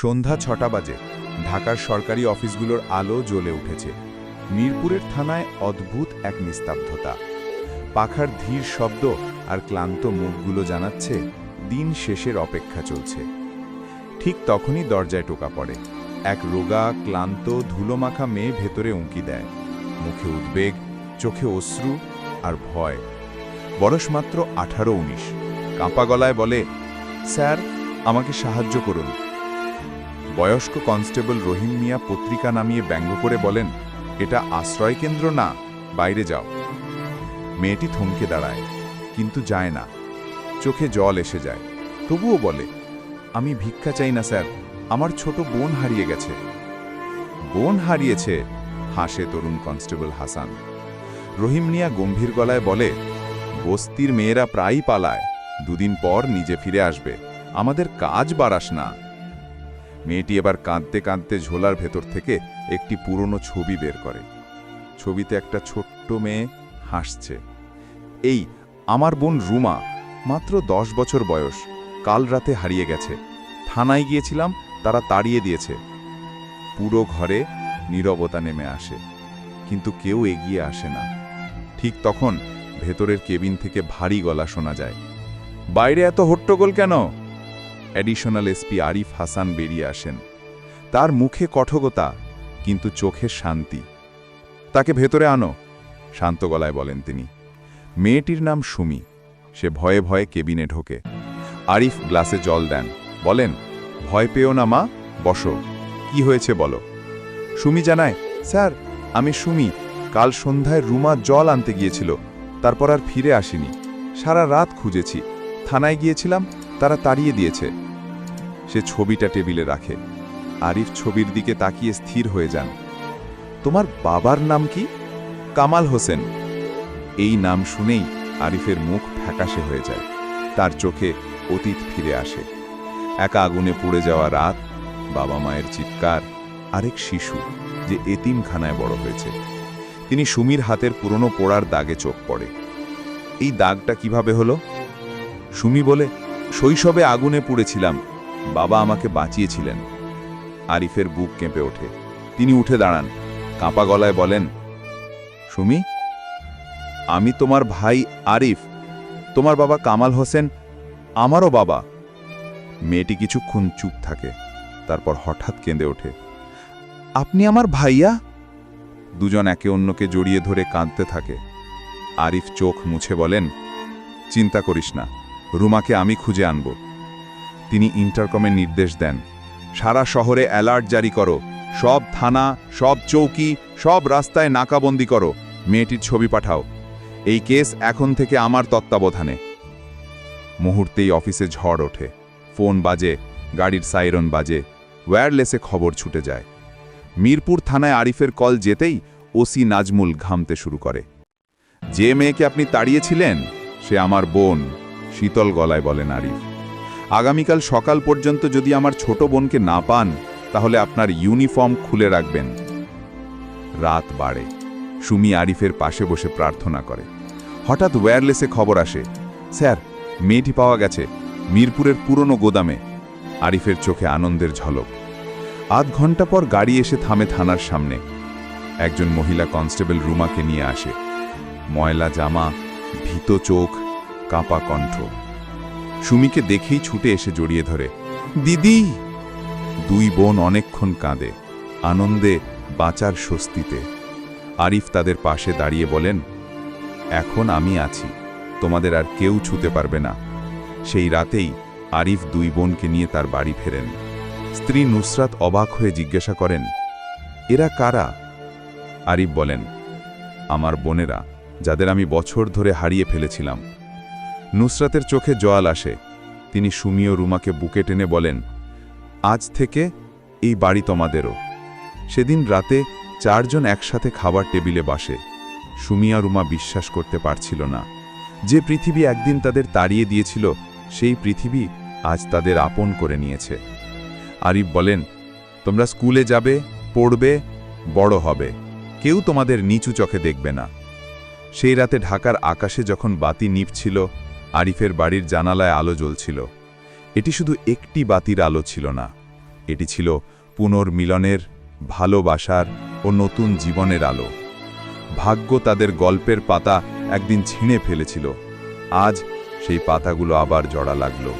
সন্ধ্যা ৬টা বাজে। ঢাকার সরকারি অফিসগুলোর আলো জ্বলে উঠেছে। মিরপুরের থানায় অদ্ভুত এক নিস্তব্ধতা। পাখার ধীর শব্দ আর ক্লান্ত মুখগুলো জানাচ্ছে দিন শেষের অপেক্ষা চলছে। ঠিক তখনই দরজায় টোকা পড়ে। এক রোগা, ক্লান্ত, ধুলোমাখা মেয়ে ভেতরে উঁকি দেয়। মুখে উদ্বেগ, চোখে অশ্রু আর ভয়। বয়স মাত্র 18-19। কাঁপা গলায় বলে, স্যার, আমাকে সাহায্য করুন। বয়স্ক কনস্টেবল রহিম মিয়া পত্রিকা নামিয়ে ব্যঙ্গ করে বলেন, এটা আশ্রয় কেন্দ্র না, বাইরে যাও। মেয়েটি থমকে দাঁড়ায়, কিন্তু যায় না। চোখে জল এসে যায়। তবুও বলে, আমি ভিক্ষা চাই না স্যার, আমার ছোট বোন হারিয়ে গেছে। বোন হারিয়েছে? হাসে তরুণ কনস্টেবল হাসান। রহিম মিয়া গম্ভীর গলায় বলে, বস্তির মেয়েরা প্রায়ই পালায়, দুদিন পর নিজে ফিরে আসবে, আমাদের কাজ বাড়াস না। মেয়েটি এবার কাঁদতে কাঁদতে ঝোলার ভেতর থেকে একটি পুরনো ছবি বের করে। ছবিতে একটা ছোট্ট মেয়ে হাসছে। এই আমার বোন রুমা, মাত্র 10 বছর বয়স, কাল রাতে হারিয়ে গেছে। থানায় গিয়েছিলাম, তারা তাড়িয়ে দিয়েছে। পুরো ঘরে নীরবতা নেমে আসে, কিন্তু কেউ এগিয়ে আসে না। ঠিক তখন ভেতরের কেবিন থেকে ভারী গলা শোনা যায়, বাইরে এত হট্টগোল কেন? অ্যাডিশনাল এসপি আরিফ হাসান বেরিয়ে আসেন। তার মুখে কঠোরতা, কিন্তু চোখে শান্তি। তাকে ভেতরে আনো, শান্ত গলায় বলেন তিনি। মেয়েটির নাম সুমি। সে ভয়ে ভয়ে কেবিনে ঢোকে। আরিফ গ্লাসে জল দেন, বলেন, ভয় পেও না মা, বসো। কি হয়েছে বলো? সুমি জানায়, স্যার, আমি সুমি। কাল সন্ধ্যায় রুমা জল আনতে গিয়েছিল, তারপর আর ফিরে আসেনি। সারা রাত খুঁজেছি, থানায় গিয়েছিলাম, তারা তাড়িয়ে দিয়েছে। সে ছবিটা টেবিলে রাখে। আরিফ ছবির দিকে তাকিয়ে স্থির হয়ে যান। তোমার বাবার নাম কি? কামাল হোসেন। এই নাম শুনেই আরিফের মুখ ফ্যাকাশে হয়ে যায়। তার চোখে অতীত ফিরে আসে। একা আগুনে পুড়ে যাওয়া রাত, বাবা মায়ের চিৎকার, আরেক শিশু যে এতিমখানায় বড় হয়েছে। তিনি সুমির হাতের পুরনো পোড়ার দাগে চোখ পড়ে। এই দাগটা কিভাবে হলো? সুমি বলে, শৈশবে আগুনে পুড়েছিলাম, বাবা আমাকে বাঁচিয়েছিলেন। আরিফের বুক কেঁপে ওঠে। তিনি উঠে দাঁড়ান, কাঁপা গলায় বলেন, সুমি, আমি তোমার ভাই আরিফ। তোমার বাবা কামাল হোসেন আমারও বাবা। মেয়েটি কিছুক্ষণ চুপ থাকে, তারপর হঠাৎ কেঁদে ওঠে, আপনি আমার ভাইয়া? দুজন একে অন্যকে জড়িয়ে ধরে কাঁদতে থাকে। আরিফ চোখ মুছে বলেন, চিন্তা করিস না, রুমাকে আমি খুঁজে আনব। তিনি ইন্টারকমে নির্দেশ দেন, সারা শহরে অ্যালার্ট জারি করো, সব থানা, সব চৌকি, সব রাস্তায় নাকাবন্দি করো, মেয়েটির ছবি পাঠাও। এই কেস এখন থেকে আমার তত্ত্বাবধানে। মুহূর্তেই অফিসে ঝড় ওঠে। ফোন বাজে, গাড়ির সাইরন বাজে, ওয়্যারলেসে খবর ছুটে যায়। মিরপুর থানায় আরিফের কল যেতেই ওসি নাজমুল ঘামতে শুরু করে। যে মেয়েকে আপনি তাড়িয়েছিলেন, সে আমার বোন, শীতল গলায় বলেন আরিফ। আগামীকাল সকাল পর্যন্ত যদি আমার ছোট বোনকে না পান, তাহলে আপনার ইউনিফর্ম খুলে রাখবেন। রাত বাড়ে। সুমি আরিফের পাশে বসে প্রার্থনা করে। হঠাৎ ওয়্যারলেসে খবর আসে, স্যার, মেয়েটি পাওয়া গেছে, মিরপুরের পুরনো গোদামে। আরিফের চোখে আনন্দের ঝলক। আধ ঘন্টা পর গাড়ি এসে থামে থানার সামনে। একজন মহিলা কনস্টেবল রুমাকে নিয়ে আসে। ময়লা জামা, ভীত চোখ, কাঁপা কণ্ঠ। সুমিকে দেখেই ছুটে এসে জড়িয়ে ধরে, দিদি। দুই বোন অনেকক্ষণ কাঁদে, আনন্দে, বাঁচার স্বস্তিতে। আরিফ তাদের পাশে দাঁড়িয়ে বলেন, এখন আমি আছি, তোমাদের আর কেউ ছুতে পারবে না। সেই রাতেই আরিফ দুই বোনকে নিয়ে তার বাড়ি ফেরেন। স্ত্রী নুসরাত অবাক হয়ে জিজ্ঞাসা করেন, এরা কারা? আরিফ বলেন, আমার বোনেরা, যাদের আমি বছর ধরে হারিয়ে ফেলেছিলাম। নুসরাতের চোখে জল আসে। তিনি সুমি ও রুমাকে বুকে টেনে বলেন, আজ থেকে এই বাড়ি তোমাদেরও। সেদিন রাতে 4 জন একসাথে খাবার টেবিলে বসে। সুমি আর রুমা বিশ্বাস করতে পারছিল না। যে পৃথিবী একদিন তাদের তাড়িয়ে দিয়েছিল, সেই পৃথিবী আজ তাদের আপন করে নিয়েছে। আরিফ বলেন, তোমরা স্কুলে যাবে, পড়বে, বড় হবে, কেউ তোমাদের নিচু চোখে দেখবে না। সেই রাতে ঢাকার আকাশে যখন বাতি নিভছিল, আরিফের বাড়ির জানালায় আলো জ্বলছিল। এটি শুধু একটি বাতির আলো ছিল না, এটি ছিল পুনর্মিলনের, ভালোবাসার ও নতুন জীবনের আলো। ভাগ্য তাদের গল্পের পাতা একদিন ছিঁড়ে ফেলেছিল, আজ সেই পাতাগুলো আবার জড়া লাগলো।